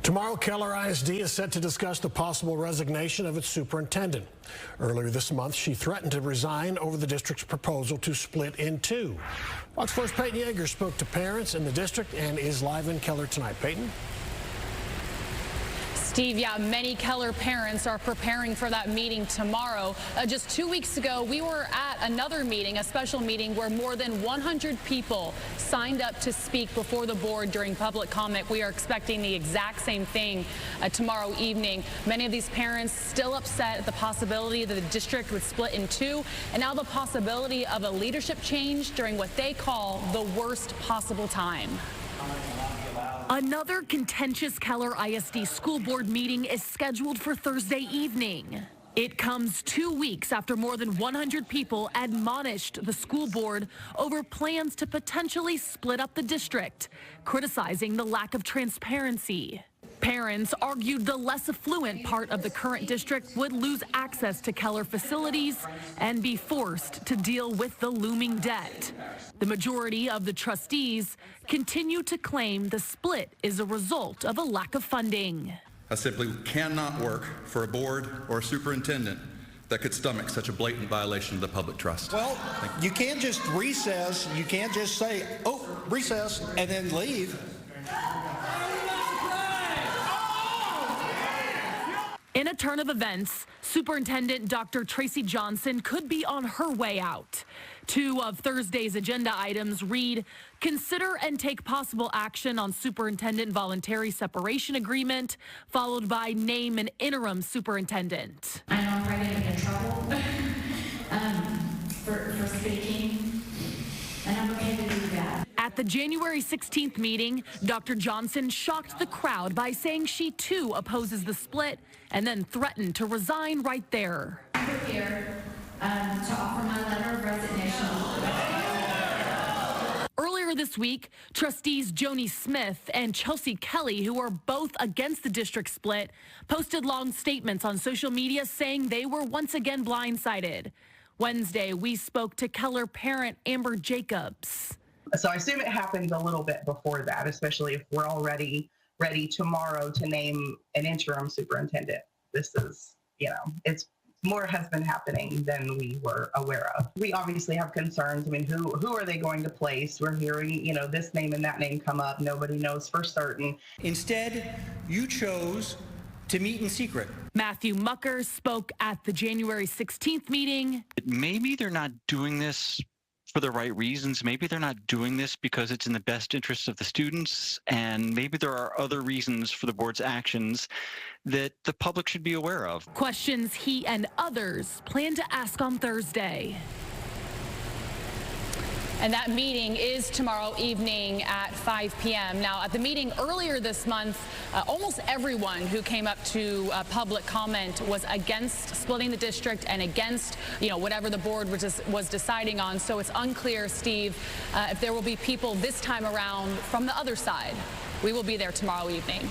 Tomorrow, Keller ISD is set to discuss the possible resignation of its superintendent. Earlier this month, she threatened to resign over the district's proposal to split in two. Fox 4's Peyton Yeager spoke to parents in the district and is live in Keller tonight. Peyton? Steve, yeah, many Keller parents are preparing for that meeting tomorrow. Just 2 weeks ago, we were at another meeting, a special meeting, where more than 100 people signed up to speak before the board during public comment. We are expecting the exact same thing tomorrow evening. Many of these parents still upset at the possibility that the district would split in two, and now the possibility of a leadership change during what they call the worst possible time. Another contentious Keller ISD school board meeting is scheduled for Thursday evening. It comes 2 weeks after more than 100 people admonished the school board over plans to potentially split up the district, criticizing the lack of transparency. Parents argued the less affluent part of the current district would lose access to Keller facilities and be forced to deal with the looming debt. The majority of the trustees continue to claim the split is a result of a lack of funding. I simply cannot work for a board or a superintendent that could stomach such a blatant violation of the public trust. Well, you can't just recess. You can't just say, oh, recess, and then leave. In a turn of events, Superintendent Dr. Tracy Johnson could be on her way out. Two of Thursday's agenda items read, consider and take possible action on superintendent voluntary separation agreement, followed by name an interim superintendent. I know I'm probably going to get in trouble for speaking, and I'm okay to do that. At the January 16th meeting, Dr. Johnson shocked the crowd by saying she too opposes the split and then threatened to resign right there. I'm prepared to offer my letter of resignation. Earlier this week, trustees Joni Smith and Chelsea Kelly, who are both against the district split, posted long statements on social media saying they were once again blindsided. Wednesday, we spoke to Keller parent Amber Jacobs. So I assume it happens a little bit before that, especially if we're already ready tomorrow to name an interim superintendent. This is, it's more has been happening than we were aware of. We obviously have concerns. I mean, who are they going to place? We're hearing, this name and that name come up. Nobody knows for certain. Instead, you chose to meet in secret. Matthew Mucker spoke at the January 16th meeting. Maybe they're not doing this for the right reasons. Maybe they're not doing this because it's in the best interest of the students, and maybe there are other reasons for the board's actions that the public should be aware of. Questions he and others plan to ask on Thursday. And that meeting is tomorrow evening at 5 p.m. Now, at the meeting earlier this month, almost everyone who came up to public comment was against splitting the district and against, whatever the board was deciding on. So it's unclear, Steve, if there will be people this time around from the other side. We will be there tomorrow evening.